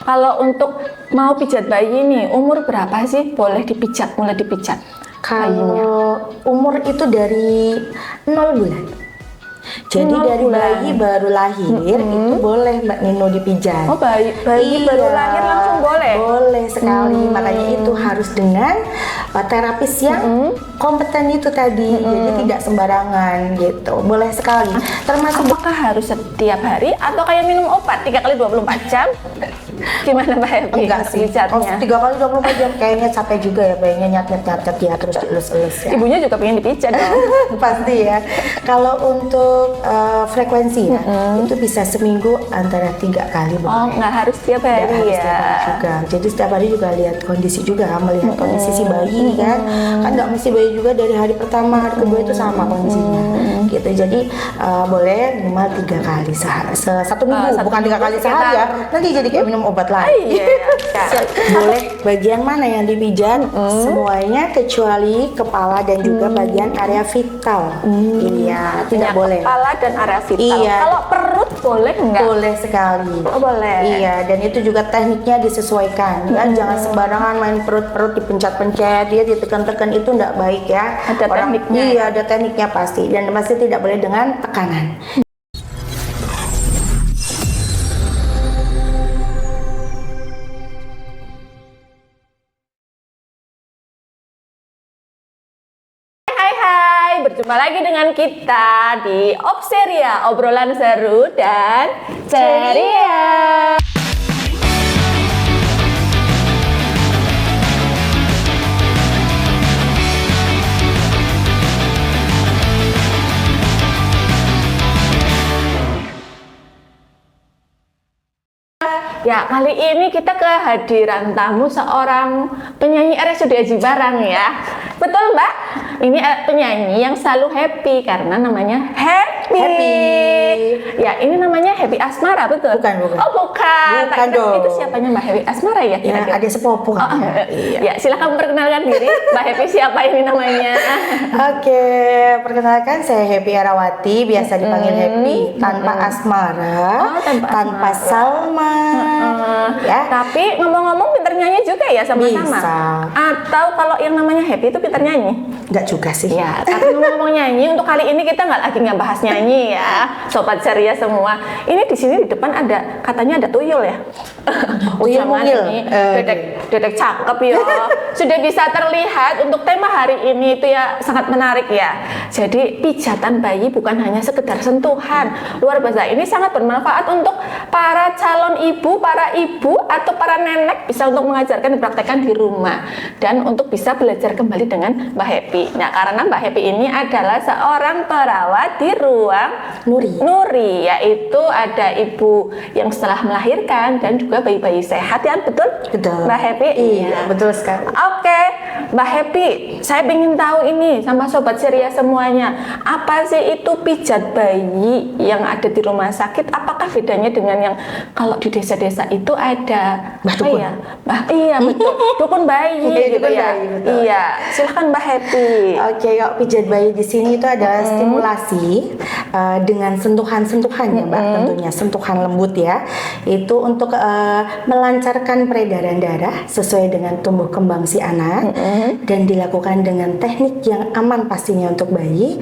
Kalau untuk mau pijat bayi nih, umur berapa sih boleh dipijat, mulai dipijat bayinya? Kalau umur itu dari 0 bulan. Jadi 0 dari bulan. bayi baru lahir itu boleh Mbak Nino dipijat. Oh, bayi baru lahir langsung boleh? Boleh sekali. Makanya itu harus dengan terapis yang kompeten itu tadi. Jadi tidak sembarangan gitu. Boleh sekali. Termasuk Apakah harus setiap hari atau kayak minum obat 3 kali 24 jam? Gimana Mbak Happy? enggak sih. Oh, Pijatnya? 3 kali 24 jam kayaknya capek juga ya, pengennya nyat-nyat ya terus dielus-elus ya. Ibunya juga pengen dipijat dong. Pasti ya. Kalau untuk frekuensi ya, itu bisa seminggu antara 3 kali boleh. Oh, nggak harus setiap Nggak hari harus ya? setiap hari juga. Jadi setiap hari juga lihat kondisi juga, melihat kondisi si bayi kan. Kan nggak mesti bayi juga dari hari pertama, hari kedua itu sama kondisinya. Gitu. Jadi boleh minimal 3 kali satu minggu, Satu bukan 3 minggu kali sehari ya. sekitar. Nanti jadi kayak minum obat lagi. Iya. Boleh bagian mana yang dipijat? Semuanya kecuali kepala dan juga bagian area vital. Iya, tidak boleh. Kepala dan area vital. Iya. Kalau perut boleh nggak? Boleh sekali. Oh, boleh. Iya, dan itu juga tekniknya disesuaikan. Ya, jangan sembarangan main perut-perut dipencet-pencet, dia ditekan-tekan itu enggak baik ya. Ada tekniknya. Iya, ada tekniknya pasti, dan pasti tidak boleh dengan tekanan. Hai, berjumpa lagi dengan kita di Opseria, obrolan seru dan ceria. Ya, kali ini kita kehadiran tamu seorang penyanyi RSUD Aji Barang ya. Betul Mbak? Ini penyanyi yang selalu happy karena namanya Happy. Ya, ini namanya Happy Asmara, betul? Bukan. Oh, bukan. Bukan Itu- dong. Itu siapanya Mbak Happy Asmara ya? Ya, kira-kira? ada sepupu kan? Ya, silakan perkenalkan diri. Mbak Happy siapa ini namanya? Oke, perkenalkan saya Happy Arawati, biasa dipanggil Happy, tanpa asmara, Oh, tanpa asmara. Salma. Ya. Tapi ngomong-ngomong pinter nyanyi juga ya sama-sama? Bisa. Atau kalau yang namanya Happy itu pinter nyanyi? Enggak juga sih. Ya, tapi ngomong-ngomong nyanyi, untuk kali ini kita nggak bahas nyanyi ya, sobat ceria semua. Ini di sini di depan ada, katanya ada tuyul ya. Tuyul Jangan mungil. ini, dedek cakep ya. Sudah bisa terlihat untuk tema hari ini itu ya sangat menarik ya. Jadi pijatan bayi bukan hanya sekedar sentuhan. Luar biasa, ini sangat bermanfaat untuk para calon ibu, para ibu atau para nenek bisa untuk mengajarkan dipraktekkan di rumah dan untuk bisa belajar kembali dengan Mbak Happy. Nah, karena Mbak Happy ini adalah seorang perawat di ruang Nuri, yaitu ada ibu yang setelah melahirkan dan juga bayi-bayi sehat ya, betul? Betul. Mbak Happy? Iya, betul sekali. Oke, Mbak Happy, saya ingin tahu ini sama sobat ceria semuanya, apa sih itu pijat bayi yang ada di rumah sakit? Apakah bedanya dengan yang kalau di desa-desa itu ada Mbah Dukun? ya? Iya betul, dukun bayi gitu Dukun ya. bayi, betul. Iya, silahkan Mbak Happy. Oke, kalau pijat bayi di sini itu ada stimulasi dengan sentuhan-sentuhan ya Mbak, tentunya sentuhan lembut ya. Itu untuk melancarkan peredaran darah sesuai dengan tumbuh kembang si anak dan dilakukan dengan teknik yang aman pastinya untuk bayi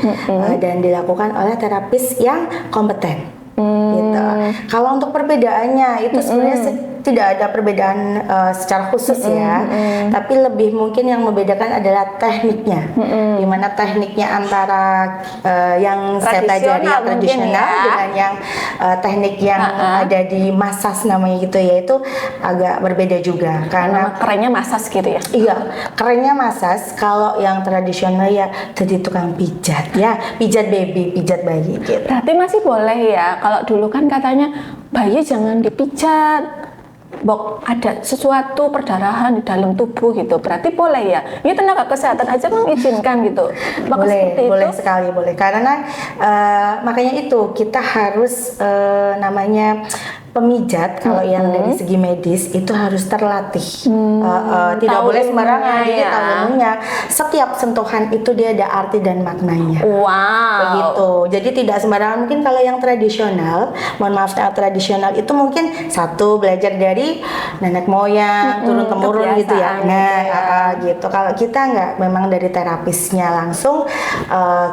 dan dilakukan oleh terapis yang kompeten. Gitu. Kalau untuk perbedaannya itu sebenarnya tidak ada perbedaan secara khusus ya, tapi lebih mungkin yang membedakan adalah tekniknya, dimana tekniknya antara yang saya pelajari Tradisional mungkin tradisional ya. dengan yang teknik yang ada di masas namanya gitu ya, itu agak berbeda juga karena Nama kerennya masas gitu ya. iya, kerennya masas. Kalau yang tradisional ya jadi tukang pijat ya, pijat baby, pijat bayi gitu. Berarti masih boleh ya, kalau dulu kan katanya bayi jangan dipijat. Bok ada sesuatu perdarahan di dalam tubuh gitu, berarti boleh ya? Ini tenaga kesehatan aja mengizinkan gitu. Maka seperti Boleh itu. sekali boleh, karena makanya itu kita harus namanya pemijat kalau yang dari segi medis itu harus terlatih. Tidak Tahu boleh sembarangan. ilmunya Jadi ya. tahu ilmunya. Setiap sentuhan itu dia ada arti dan maknanya. Wow. Begitu. Jadi tidak sembarangan. Mungkin kalau yang tradisional, mohon maaf, tradisional itu mungkin satu belajar dari nenek moyang, turun temurun gitu ya. kebiasaan Nah, gitu ya. gitu. Kalau kita nggak, memang dari terapisnya langsung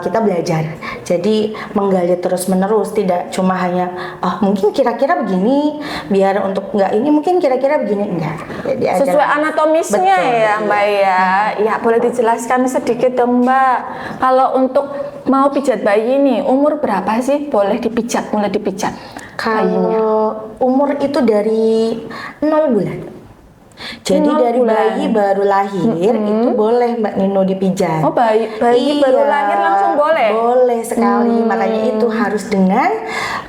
kita belajar. Jadi menggali terus menerus, tidak cuma hanya mungkin kira-kira begini, biar untuk nggak ini mungkin kira-kira begini, enggak. Jadi ada Sesuai anatomisnya Betul, ya Mbak ya. Ya boleh dijelaskan sedikit dong Mbak. Kalau untuk mau pijat bayi nih, umur berapa sih boleh dipijat, mulai dipijat? Kalau umur itu dari 0 bulan. Jadi 0 dari bulan. bayi baru lahir itu boleh Mbak Nino dipijat. Oh bayi baru lahir langsung boleh? Boleh sekali. Makanya itu harus dengan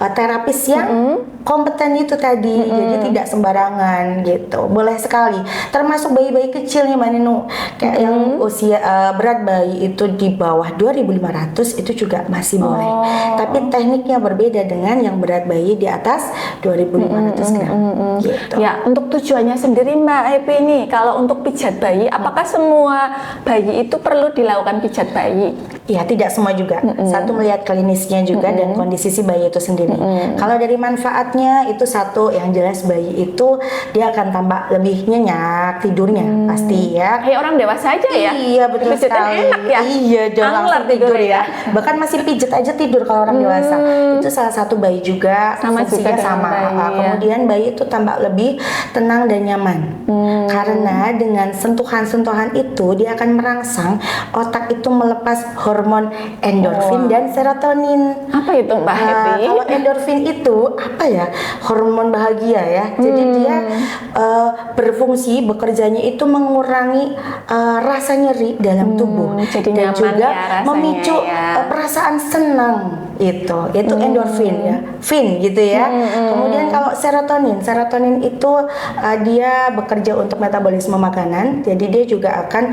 terapis yang kompeten itu tadi. Jadi tidak sembarangan gitu. Boleh sekali. Termasuk bayi-bayi kecil nih Mbak Nino. Kayak yang usia berat bayi itu di bawah 2.500 itu juga masih boleh. Tapi tekniknya berbeda dengan yang berat bayi di atas 2.500 gram. Gitu. Ya, untuk tujuannya sendiri Mbak Happy nih, kalau untuk pijat bayi, apakah semua bayi itu perlu dilakukan pijat bayi? Ya, tidak semua juga. Satu melihat klinisnya juga dan kondisi si bayi itu sendiri. Kalau dari manfaatnya itu satu, yang jelas bayi itu dia akan tambah lebih nyenyak tidurnya pasti ya. Kayak orang dewasa aja ya? Iya betul Dipijitnya sekali. enak ya? Iya, dan Angler langsung tidur tidur ya. Bahkan masih pijet aja tidur kalau orang dewasa. Itu salah satu bayi juga Sama juga fungsinya dengan sama. bayi, ya. Kemudian bayi itu tambah lebih tenang dan nyaman. Karena dengan sentuhan-sentuhan itu dia akan merangsang otak itu melepas hormon endorfin dan serotonin. Apa itu Mbak Happy? Kalau endorfin itu apa ya? Hormon bahagia ya. Jadi dia berfungsi bekerjanya itu mengurangi rasa nyeri dalam tubuh jadi dan nyaman juga ya rasanya memicu ya. perasaan senang itu endorfin ya, fin gitu ya. Kemudian kalau serotonin itu dia bekerja untuk metabolisme makanan, jadi dia juga akan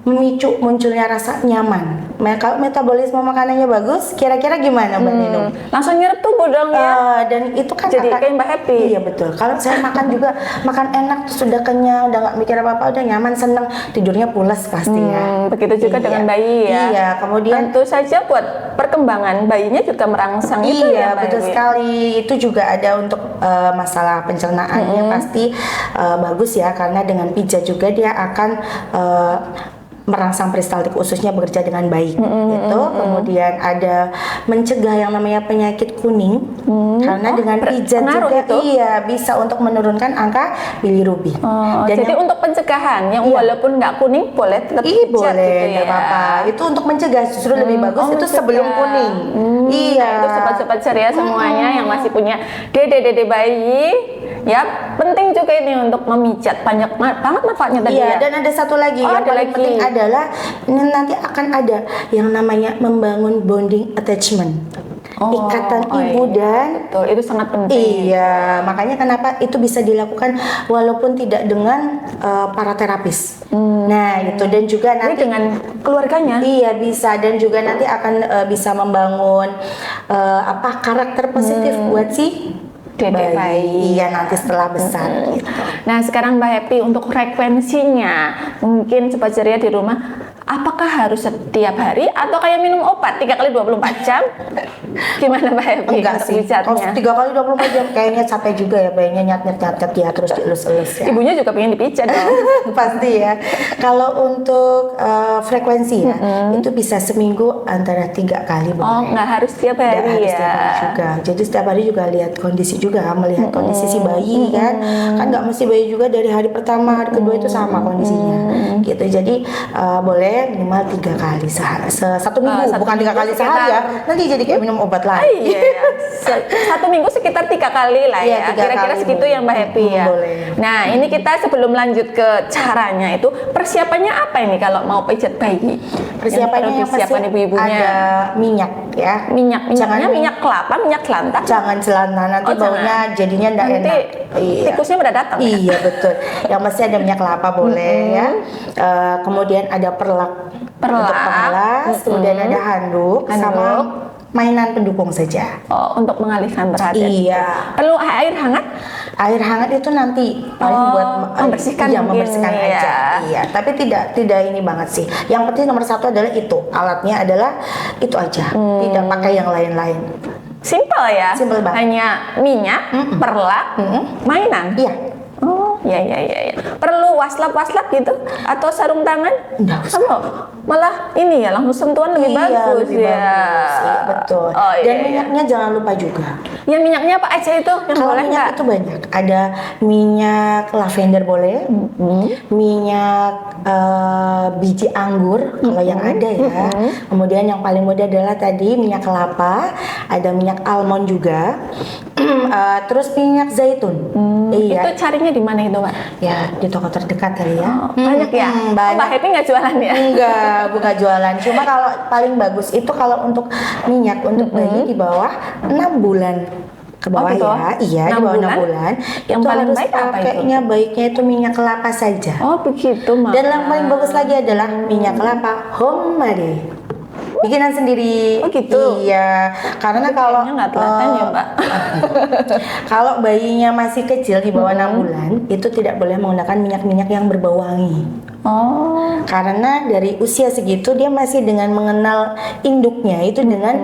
memicu munculnya rasa nyaman. Kalau metabolisme makanannya bagus, kira-kira gimana Mbak Nino? Langsung nyerep tubuh dong ya? Dan itu kan Jadi kayak Mbak Happy. Iya betul. Kalau saya makan juga makan enak, terus sudah kenyang, udah nggak mikir apa-apa, udah nyaman, seneng, tidurnya pulas pasti ya. Begitu juga dengan bayi ya? Iya. Kemudian tentu saja buat perkembangan bayinya juga merangsang itu ya Mbak betul Happy? sekali. Itu juga ada untuk masalah pencernaannya pasti bagus ya, karena dengan pijat juga dia akan merangsang peristaltik ususnya bekerja dengan baik gitu. Kemudian ada mencegah yang namanya penyakit kuning karena dengan pijat pengaruh juga itu? iya bisa untuk menurunkan angka bilirubin. Jadi yang untuk pencegahan yang walaupun nggak kuning boleh tetap Ih, pijat boleh, gitu nggak ya? apa-apa. Itu untuk mencegah, justru lebih bagus itu mencegah. sebelum kuning. Iya. Nah, itu sobat-sobat ceria semuanya yang masih punya dede bayi, ya penting juga ini untuk memijat, banyak banget manfaatnya tadi Iya, ya. dan ada satu lagi yang ada paling lagi. penting adalah ini nanti akan ada yang namanya membangun bonding attachment. Ikatan ibu iya, dan betul, itu sangat penting. iya, makanya kenapa itu bisa dilakukan walaupun tidak dengan para terapis. Nah, itu dan juga Jadi nanti dengan keluarganya. iya bisa, dan juga nanti akan bisa membangun karakter positif buat si Dedek bayi. Iya, nanti setelah besar gitu. Nah sekarang Mbak Happy untuk frekuensinya, mungkin sobat ceria di rumah, apakah harus setiap hari atau kayak minum obat 3 kali 24 jam? Gimana Mbak Happy Enggak untuk sih, pijatnya? 3 kali 24 jam kayaknya capek juga ya, bayinya nyat-nyat ya, terus dielus-elus ya. Ibunya juga pengen dipijat dong. Pasti ya. Kalau untuk frekuensi ya, itu bisa seminggu antara 3 kali boleh. Oh nggak harus tiap Nggak hari harus ya? setiap hari juga. Jadi setiap hari juga lihat kondisi juga, melihat kondisi si bayi kan. Kan nggak mesti bayi juga dari hari pertama, hari kedua itu sama kondisinya. Gitu. Jadi boleh minimal 3 kali sehari. 1 minggu, Satu bukan 3 minggu kali sehari ya. sekitar- Nanti jadi kayak minum obat lagi. Iya, 1 minggu sekitar 3 kali lah Iya, ya. 3 Kira-kira kali segitu boleh. yang Mbak Happy ya. Boleh. Nah, ini kita sebelum lanjut ke caranya itu, persiapannya apa ini kalau mau pijat bayi? Persiapannya yang yang perlu disiapkan pasti ibu-ibunya. ada minyak ya. Minyaknya Jangan- minyak kelapa, minyak kelanta. Jangan celana, nanti Oh, baunya jadinya enggak Nanti enak. Iya. tikusnya pada datang ya? Iya betul. Yang pasti ada minyak kelapa boleh ya. Kemudian ada perlak Perlak. untuk pengalas, kemudian ada handuk sama mainan pendukung saja. Oh, untuk mengalihkan perhatian. Iya. Perlu air hangat? Air hangat itu nanti paling buat membersihkan ya, mungkin membersihkan ya. aja. Iya, tapi tidak ini banget sih. Yang penting nomor satu adalah itu, alatnya adalah itu aja. Tidak pakai yang lain-lain. Simple ya. Simple banget. Hanya minyak, perlak, mainan. Iya. Oh, ya. Perlu waslap gitu atau sarung tangan? Nggak usah. Kamu malah ini ya langsung sentuhan lebih bagus lebih ya. bagus. Iya, betul. Oh, Dan iya. minyaknya jangan lupa juga. Ya minyaknya apa aja itu yang Kalau boleh minyak nggak? itu banyak. Ada minyak lavender boleh, minyak biji anggur kalau yang ada ya. Kemudian yang paling mudah adalah tadi minyak kelapa, ada minyak almond juga, terus minyak zaitun. Iya. Itu carinya di mana itu, Mbak? Ya di toko terdekat kali ya. Oh, banyak ya? Oh, Banyak. Mbak Happy nggak jualan ya? Enggak, bukan jualan. Cuma kalau paling bagus itu kalau untuk minyak untuk bayi di bawah 6 bulan ke bawah di bawah? ya. Iya, di 6 bawah 6 bulan? bulan. Yang Itu paling harus baik apa itu? pakainya baiknya itu minyak kelapa saja. Oh begitu, Mbak. Dan yang paling bagus lagi adalah minyak kelapa homemade. Bikinan sendiri. Oh, gitu? Iya, karena kalau Kayaknya nggak telaten ya, Mbak. kalau bayinya masih kecil di bawah 6 bulan itu tidak boleh menggunakan minyak-minyak yang berbau wangi. Oh. Karena dari usia segitu dia masih dengan mengenal induknya itu dengan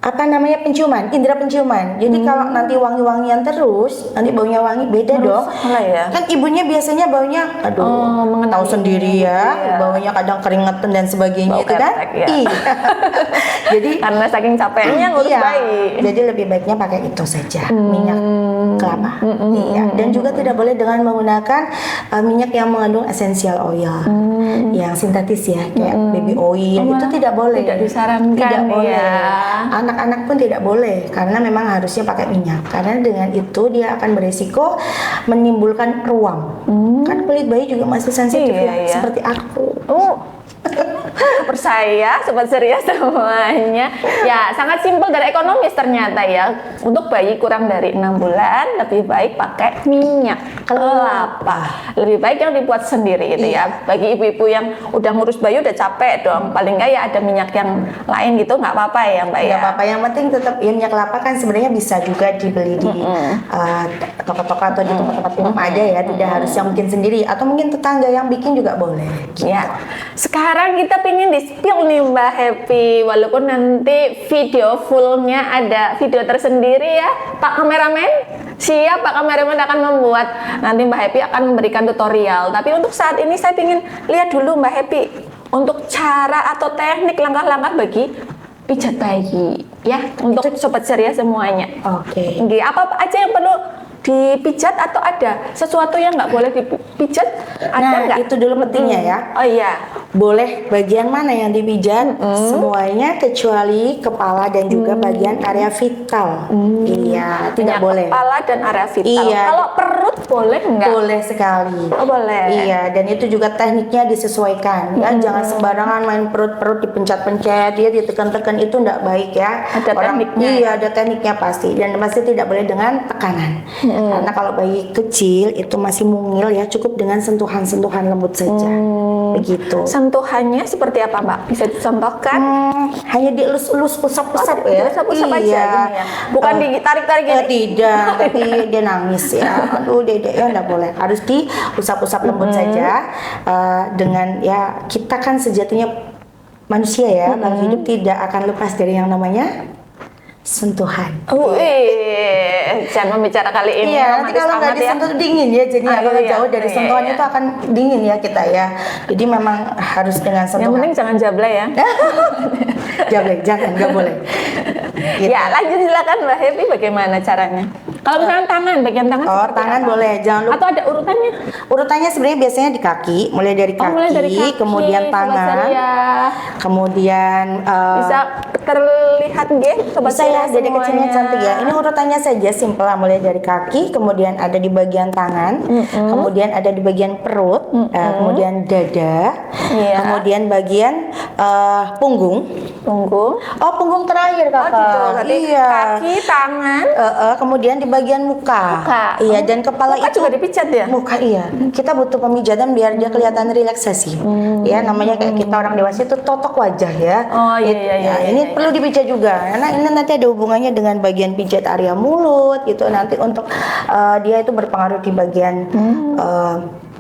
apa namanya penciuman, indera penciuman. Jadi kalau nanti wangi-wangian terus, nanti baunya wangi beda dong. salah ya? Kan ibunya biasanya baunya, aduh, mengenal tahu sendiri ya, iya. baunya kadang keringetan dan sebagainya Bau itu kan. ketek ya. Iya. Jadi Karena saking capeknya ngurus iya, bayi. jadi lebih baiknya pakai itu saja, minyak kelapa. Iya. Dan juga tidak boleh dengan menggunakan minyak yang mengandung essential oil, yang sintetis ya, kayak baby oil itu tidak boleh. Tidak disarankan Tidak boleh. ya. Anak-anak pun tidak boleh karena memang harusnya pakai minyak. Karena dengan itu dia akan beresiko menimbulkan ruam. Kan kulit bayi juga masih sensitif Iya, ya, iya. seperti aku. Oh. Percaya sobat ceria semuanya ya sangat simpel dan ekonomis ternyata ya. Untuk bayi kurang dari 6 bulan lebih baik pakai minyak kelapa, lebih baik yang dibuat sendiri gitu ya. Bagi ibu-ibu yang udah ngurus bayi udah capek dong, paling nggak ya ada minyak yang lain gitu nggak apa-apa ya Mbak ya. Nggak apa-apa, yang penting tetap ya, minyak kelapa kan sebenarnya bisa juga dibeli di toko-toko atau di tempat-tempat umum ada ya, tidak harus yang bikin sendiri atau mungkin tetangga yang bikin juga boleh gitu. Ya, sekarang kita pengen di-spill nih Mbak Happy, walaupun nanti video fullnya ada video tersendiri ya. Pak kameramen, siap Pak kameramen akan membuat, nanti Mbak Happy akan memberikan tutorial. Tapi untuk saat ini saya ingin lihat dulu Mbak Happy, untuk cara atau teknik langkah-langkah bagi pijat bayi ya, untuk sobat ceria semuanya. Oke. Nggih, apa aja yang perlu dipijat atau ada sesuatu yang nggak boleh dipijat? Ada Nah, nggak? itu dulu pentingnya ya. Oh iya. Boleh bagian mana yang dipijat? Semuanya kecuali kepala dan juga bagian area vital. Iya, tidak Minyak boleh. kepala dan area vital. Iya. Kalau perut boleh nggak? Boleh sekali. Oh boleh. Iya, dan itu juga tekniknya disesuaikan ya. Jangan sembarangan main perut-perut dipencet-pencet, dia ditekan-tekan, itu enggak baik ya. Ada tekniknya. Iya, ada tekniknya pasti, dan pasti tidak boleh dengan tekanan. Karena kalau bayi kecil itu masih mungil ya, cukup dengan sentuhan-sentuhan lembut saja. Begitu. Sentuhannya seperti apa Mbak? Bisa dicontohkan? Hanya dielus-elus, usap-usap ya. Usap-usap aja Iya. gini ya. Bukan ditarik-tarik gini. Tidak, tapi dia nangis ya. Aduh, dedek ya enggak boleh. Harus diusap-usap lembut saja. Dengan ya, kita kan sejatinya manusia ya, makhluk hidup tidak akan lepas dari yang namanya sentuhan. Jangan membicarakan kali ini. Iya, nanti kalau nggak disentuh dingin ya, jadi kalau iya. jauh dari sentuhan itu akan dingin ya kita ya. Jadi memang harus dengan Yang sentuhan. penting jangan jablay ya. Jangan, nggak boleh. Gitu. Ya, lanjut silakan Mbak Happy, bagaimana caranya? Kalau misalnya tangan, bagian tangan Oh, seperti tangan apa? boleh. Jangan lupa. Atau ada urutannya? Urutannya sebenarnya biasanya di kaki, mulai dari kaki, Mulai dari kaki, kemudian Sobat tangan, Ceria. kemudian Bisa terlihat nggih Sobat bisa ya, Ceria jadi kecilnya semuanya. cantik ya. Ini urutannya saja simpel lah, mulai dari kaki, kemudian ada di bagian tangan, kemudian ada di bagian perut, kemudian dada, Iya. kemudian bagian punggung. Punggung. Oh, punggung terakhir kakak. Gitu, berarti Iya. kaki, tangan. Kemudian di bagian muka. Iya, dan kepala muka itu juga dipijat ya? Muka iya. Kita butuh pemijatan biar dia kelihatan relaksasi. Ya, namanya kayak kita orang dewasa itu totok wajah ya. Oh iya. Ini perlu dipijat juga. Karena ini nanti ada hubungannya dengan bagian pijat area mulut gitu. Nanti untuk dia itu berpengaruh di bagian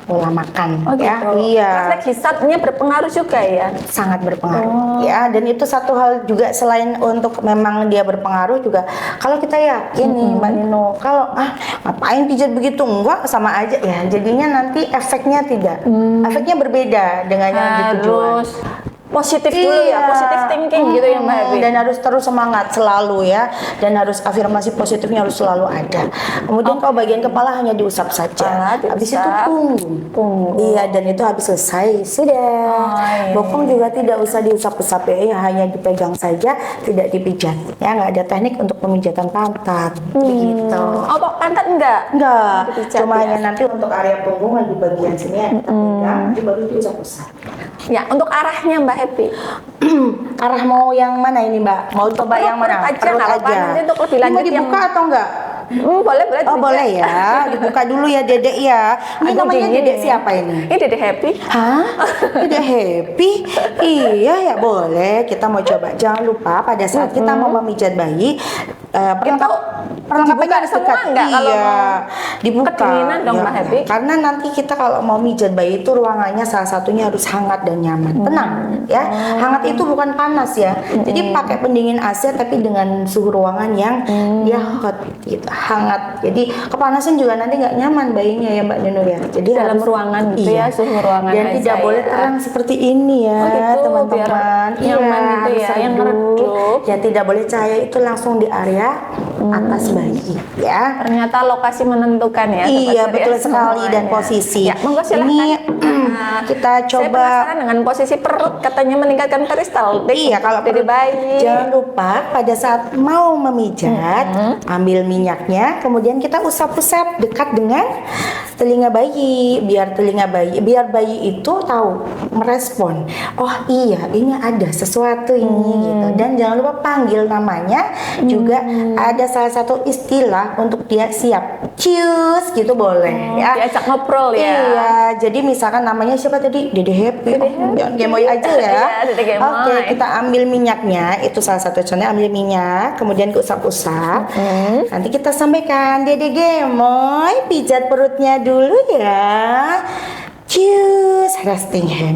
pola makan. Oh Ya, gitu. iya. Refleks hisapnya berpengaruh juga ya? Sangat berpengaruh ya, dan itu satu hal juga selain untuk memang dia berpengaruh juga kalau kita yakin nih Mbak Nino, kalau ngapain pijat begitu, enggak sama aja ya, jadinya nanti efeknya efeknya berbeda dengan yang ditujuan. Harus positif dulu ya, positif thinking gitu ya Mbak Happy. Dan harus terus semangat selalu ya, dan harus afirmasi positifnya harus selalu ada. Kemudian kalau bagian kepala hanya diusap saja, habis itu punggung. Iya, dan itu habis selesai sudah. Bokong juga tidak usah diusap-usap ya, hanya dipegang saja, tidak dipijat. Ya, nggak ada teknik untuk pemijatan pantat begitu. Oh, pantat enggak? Enggak, cuma ya? hanya nanti untuk area punggung di bagian sini ya, kita pegang, nanti baru diusap-usap. Ya, untuk arahnya Mbak Happy. Arah mau yang mana ini Mbak? Mau coba yang mana? Perut aja. Nanti untuk lebih lanjut mau dibuka atau enggak? Boleh. Oh boleh ya, dibuka dulu ya Dedek ya. Ini namanya Dedek siapa ini? Ini Dedek Happy. Hah? Dedek Happy? Iya ya boleh. Kita mau coba. Jangan lupa pada saat kita mau memijat bayi, perlengkapannya harus dekat. Iya, dibuka. Kedinginan dong Mbak Happy. Karena nanti kita kalau mau mijat bayi itu ruangannya salah satunya harus hangat dan nyaman, tenang ya. Hangat itu bukan panas ya. Jadi pakai pendingin AC tapi dengan suhu ruangan yang dia hot gitu, hangat. Jadi kepanasan juga nanti nggak nyaman bayinya ya Mbak Nino ya. Jadi dalam ruangan gitu ya, suhu ruangan dan aja tidak boleh terang seperti ini ya teman-teman. Nyaman gitu ya, yang redup. Ya tidak boleh cahaya itu langsung di area atas bayi ya. Ternyata lokasi menentukan ya. Iya betul sekali dan posisi. Ya, monggo silahkan. Ini kita coba. Saya penasaran dengan posisi perut, katanya meningkatkan peristaltik. Iya, kalau dari bayi. Jangan lupa pada saat mau memijat, ambil minyaknya, kemudian kita usap-usap dekat dengan telinga bayi, biar bayi itu tahu merespon. Oh iya, ini ada sesuatu ini gitu. Dan jangan lupa panggil namanya. Juga ada salah satu istilah untuk dia siap. Cius gitu boleh ya. Diajak ngobrol ya. Iya, jadi misalkan namanya siapa tadi? Dede Happy. Jangan gemoy aja ya. Oke, kita ambil minyaknya. Itu salah satu contohnya, ambil minyak, kemudian usap-usap. Nanti kita sampaikan, Dede gemoy, pijat perutnya dulu ya. Cius, resting hand.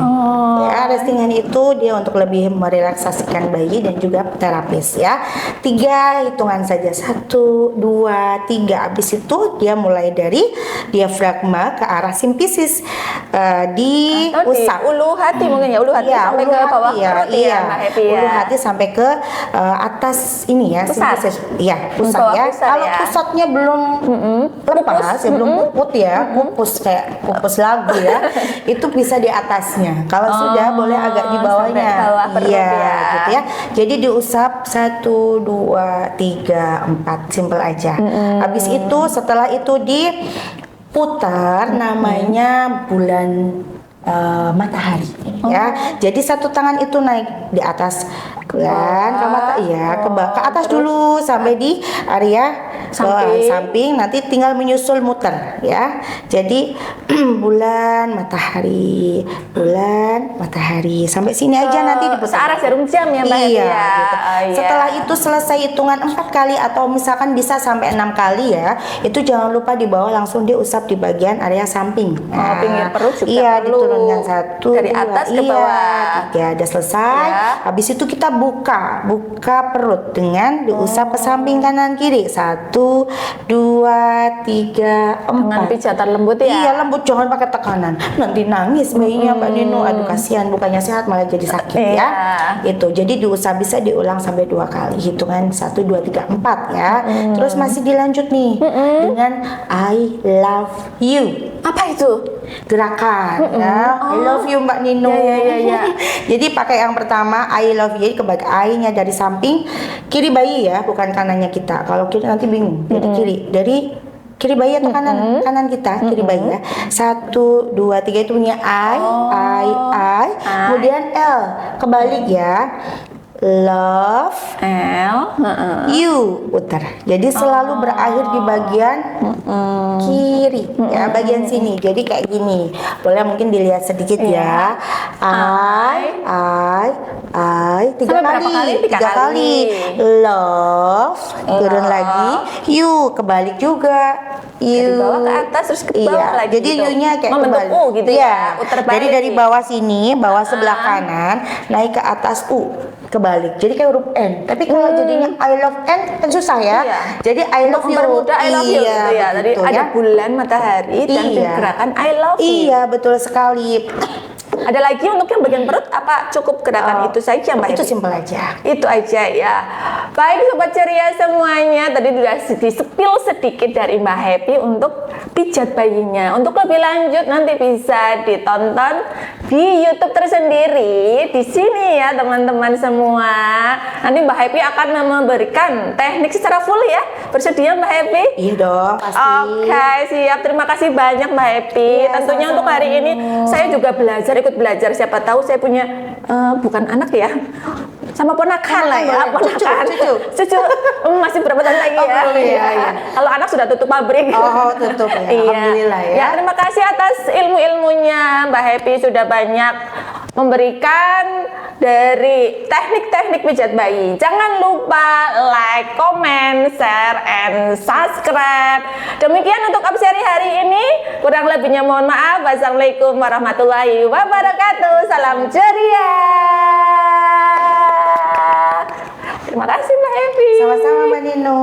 Ya, resting hand itu dia untuk lebih merelaksasikan bayi dan juga terapis ya. 3 hitungan saja, 1, 2, 3. Habis itu dia mulai dari diafragma ke arah simpisis, diusap. Ulu hati mungkin ya, ulu hati ya, sampai ke bawah perut ya, Mbak Happy ya. Ulu hati sampai ke atas ini ya, simpisis. Iya, pusat ya. Kalau pusatnya belum lepas, ya, belum puput ya, pupus kayak pupus lagu ya. Itu bisa di atasnya. Kalau sudah boleh agak di bawahnya. Iya, gitu ya. Jadi diusap 1, 2, 3, 4, simple aja. Habis itu setelah itu diputar, namanya bulan matahari ya. Jadi satu tangan itu naik di atas bulan ke mata ya, ke atas dulu sampai di area samping, nanti tinggal menyusul muter ya. Jadi bulan matahari sampai sini aja nanti diputar. Searah jarum jam ya Mbak. Iya, gitu. Setelah itu selesai hitungan 4 kali atau misalkan bisa sampai 6 kali ya, itu jangan lupa di bawah langsung diusap di bagian area samping. Nah, pinggir perut juga iya, perlu. Diturunkan 1, dari atas ke bawah. 3, udah selesai. Habis itu kita buka perut dengan diusap ke samping kanan kiri. 1, 2, 3, 4. Dengan pijatan lembut ya. Iya, lembut, jangan pakai tekanan. Nanti nangis bayinya Mbak Nino. Aduh kasihan, bukannya sehat malah jadi sakit ya. Itu. Jadi diusap bisa diulang sampai 2 kali. Hitungan 1, 2, 3, 4 ya. Terus masih dilanjut nih dengan I love you. Apa itu? Gerakan ya. I love you Mbak Nino. Ya. Jadi pakai yang pertama I love you, kebalik I-nya dari samping kiri bayi ya, bukan kanannya kita. Kalau kiri nanti bingung. Jadi kiri bayi atau kanan kita, kiri bayi ya. 1, 2, 3 itu punya I. Kemudian L, kebalik ya. love, L, you, putar. Jadi selalu berakhir di bagian kiri, ya bagian sini. Jadi kayak gini. Boleh mungkin dilihat sedikit ya. I, tiga Sampai berapa kali? kali, Tiga kali. love, turun lagi, you, kebalik juga. dari You, bawah ke atas terus ke bawah iya. lagi Jadi gitu. you-nya kayak Membentuk kebalik. U gitu Iya. ya, putar balik. Jadi dari bawah sini, bawah sebelah kanan, naik ke atas U, kebalik. Jadi kayak huruf N. Tapi kalau jadinya I love N kan susah ya. Iya. Jadi I love you. Mempermudah I love you gitu ya. Tadi begitu ada bulan, matahari, dan Iya. gerakan I love you. Iya, betul sekali. Ada lagi untuk yang bagian perut apa cukup gerakan itu saja Mbak Itu Happy? simpel aja. Itu aja ya. Baik Sobat Ceria semuanya, tadi sudah di-spill sedikit dari Mbak Happy untuk pijat bayinya. Untuk lebih lanjut nanti bisa ditonton di YouTube tersendiri di sini ya teman-teman semua. Nanti Mbak Happy akan memberikan teknik secara full ya. Bersedia Mbak Happy? Iya dong, pasti. Oke, siap. Terima kasih banyak Mbak Happy. Iya, Tentunya untuk hari ini saya juga ikut belajar. Siapa tahu saya punya bukan anak ya, sama ponakan lah ya, ponakan. Cucu masih berapa tahun lagi ya? belum ya, iya. Kalau anak sudah tutup pabrik. Oh, tutup ya. Iya. Alhamdulillah ya. Ya, terima kasih atas ilmu-ilmunya Mbak Happy sudah banyak memberikan dari teknik-teknik pijat bayi. Jangan lupa like, comment, share, and subscribe. Demikian untuk Abseri hari ini. Kurang lebihnya mohon maaf. Wassalamualaikum warahmatullahi wabarakatuh. Salam ceria. Terima kasih Mbak Happy. Sama-sama Mbak Nino.